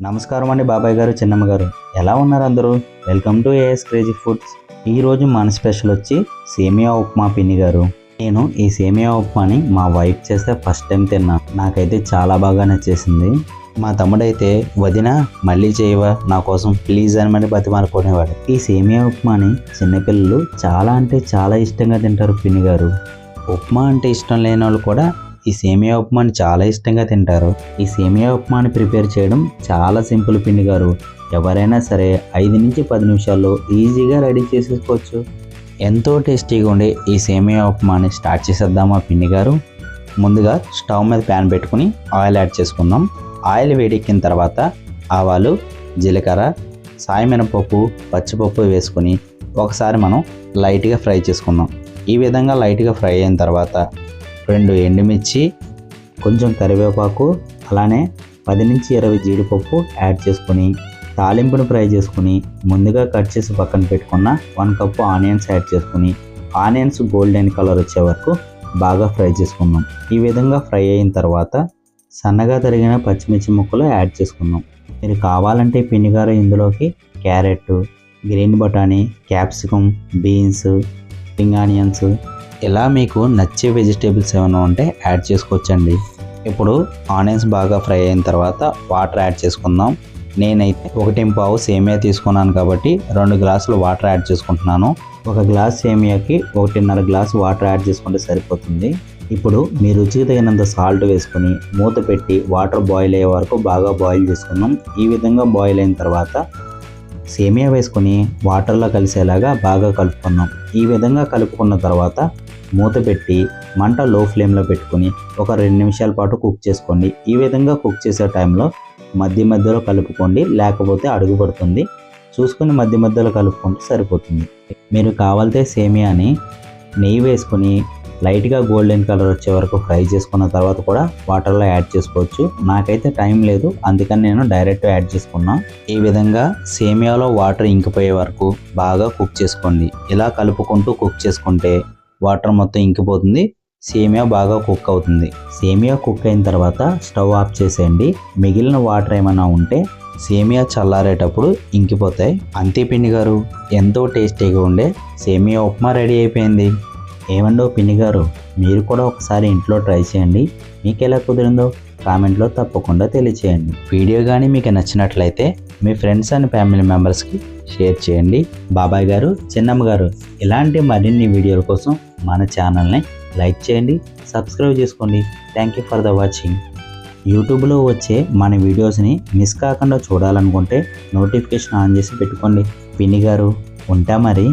నమస్కారం అండి బాబాయ్ గారు, చిన్నమ్మ గారు, ఎలా ఉన్నారు అందరూ? Welcome to AS crazy foods. ఈరోజు మన స్పెషల్ వచ్చి సేమియా ఉప్మా పిన్ని గారు. నేను ఈ సేమియా ఉప్మాని మా వైఫ్ చేస్తే ఫస్ట్ టైం తిన్నా. నాకైతే చాలా బాగా నచ్చేసింది. మా తమ్ముడైతే వదిన మళ్ళీ చేయవా నా కోసం ప్లీజ్ అని మరి బతిమాలుకునేవాడు. ఈ సేమియా ఉప్మాని చిన్నపిల్లలు చాలా అంటే చాలా ఇష్టంగా తింటారు పిన్ని గారు. ఉప్మా అంటే ఇష్టం లేని వాళ్ళు కూడా ఈ సేమియా ఉప్మాని చాలా ఇష్టంగా తింటారు. ఈ సేమియా ఉప్మాని ప్రిపేర్ చేయడం చాలా సింపుల్ పిన్ని గారు. ఎవరైనా సరే 5 నుంచి 10 నిమిషాల్లో ఈజీగా రెడీ చేసేసుకోవచ్చు. ఎంతో టేస్టీగా ఉండే ఈ సేమియా ఉప్మాని స్టార్ట్ చేసేద్దామా పిన్ని గారు? ముందుగా స్టవ్ మీద ప్యాన్ పెట్టుకుని ఆయిల్ యాడ్ చేసుకుందాం. ఆయిల్ వేడెక్కిన తర్వాత ఆవాలు, జీలకర్ర, సాయమినపప్పు, పచ్చిపప్పు వేసుకొని ఒకసారి మనం లైట్గా ఫ్రై చేసుకుందాం. ఈ విధంగా లైట్గా ఫ్రై అయిన తర్వాత 2 ఎండుమిర్చి, కొంచెం కరివేపాకు, అలానే 10 నుంచి 20 జీడిపప్పు యాడ్ చేసుకొని తాలింపును ఫ్రై చేసుకుని ముందుగా కట్ చేసి పక్కన పెట్టుకున్న 1 కప్పు ఆనియన్స్ యాడ్ చేసుకుని ఆనియన్స్ గోల్డెన్ కలర్ వచ్చే వరకు బాగా ఫ్రై చేసుకుందాం. ఈ విధంగా ఫ్రై అయిన తర్వాత సన్నగా తరిగిన పచ్చిమిర్చి ముక్కలు యాడ్ చేసుకుందాం. మీరు కావాలంటే పిన్నిగారు ఇందులోకి క్యారెట్, గ్రీన్ బఠానీ, క్యాప్సికమ్, బీన్స్, స్ప్రింగ్ ఆనియన్స్ ఇలా మీకు నచ్చే వెజిటేబుల్స్ ఏమైనా ఉంటే యాడ్ చేసుకోవచ్చండి. ఇప్పుడు ఆనియన్స్ బాగా ఫ్రై అయిన తర్వాత వాటర్ యాడ్ చేసుకుందాం. నేనైతే 1.5 సేమియా తీసుకున్నాను కాబట్టి 2 గ్లాసులు వాటర్ యాడ్ చేసుకుంటున్నాను. 1 గ్లాస్ సేమియాకి 1.5 గ్లాసు వాటర్ యాడ్ చేసుకుంటే సరిపోతుంది. ఇప్పుడు మీ రుచికి తగినంత సాల్ట్ వేసుకొని మూత పెట్టి వాటర్ బాయిల్ అయ్యే వరకు బాగా బాయిల్ చేసుకుందాం. ఈ విధంగా బాయిల్ అయిన తర్వాత సేమియా వేసుకొని వాటర్లో కలిసేలాగా బాగా కలుపుకుందాం. ఈ విధంగా కలుపుకున్న తర్వాత మూత పెట్టి మంట లో ఫ్లేమ్లో పెట్టుకొని ఒక 2 నిమిషాల పాటు కుక్ చేసుకోండి. ఈ విధంగా కుక్ చేసే టైంలో మధ్యలో కలుపుకోండి, లేకపోతే అడుగు పడుతుంది. చూసుకొని మధ్యలో కలుపుకుంటే సరిపోతుంది. మీరు కావాలంటే సేమియాని నెయ్యి వేసుకొని లైట్గా గోల్డెన్ కలర్ వచ్చే వరకు ఫ్రై చేసుకున్న తర్వాత కూడా వాటర్లో యాడ్ చేసుకోవచ్చు. నాకైతే టైం లేదు, అందుకని నేను డైరెక్ట్ యాడ్ చేసుకున్నా. ఈ విధంగా సేమియాలో వాటర్ ఇంకిపోయే వరకు బాగా కుక్ చేసుకోండి. ఇలా కలుపుకుంటూ కుక్ చేసుకుంటే వాటర్ మొత్తం ఇంకిపోతుంది, సేమియా బాగా కుక్ అవుతుంది. సేమియా కుక్ అయిన తర్వాత స్టవ్ ఆఫ్ చేసేయండి. మిగిలిన వాటర్ ఏమైనా ఉంటే సేమియా చల్లారేటప్పుడు ఇంకిపోతాయి. అంతే పిన్ని గారు, ఎంతో టేస్టీగా ఉండే సేమియా ఉప్మా రెడీ అయిపోయింది. ఏమండో పిన్ని గారు, మీరు కూడా ఒకసారి ఇంట్లో ట్రై చేయండి. మీకు ఎలా కుదిరిందో కామెంట్లో తప్పకుండా తెలియచేయండి. వీడియో కానీ మీకు నచ్చినట్లయితే మీ ఫ్రెండ్స్ అండ్ ఫ్యామిలీ మెంబర్స్కి షేర్ చేయండి. బాబాయ్ గారు, చిన్నమ్మ గారు, ఇలాంటి మరిన్ని వీడియోల కోసం మన ఛానల్ని లైక్ చేయండి, సబ్స్క్రైబ్ చేసుకోండి. Thank you for the watching. యూట్యూబ్లో వచ్చే మన వీడియోస్ని మిస్ కాకుండా చూడాలనుకుంటే నోటిఫికేషన్ ఆన్ చేసి పెట్టుకోండి. పిన్ని గారు, ఉంటా మరి.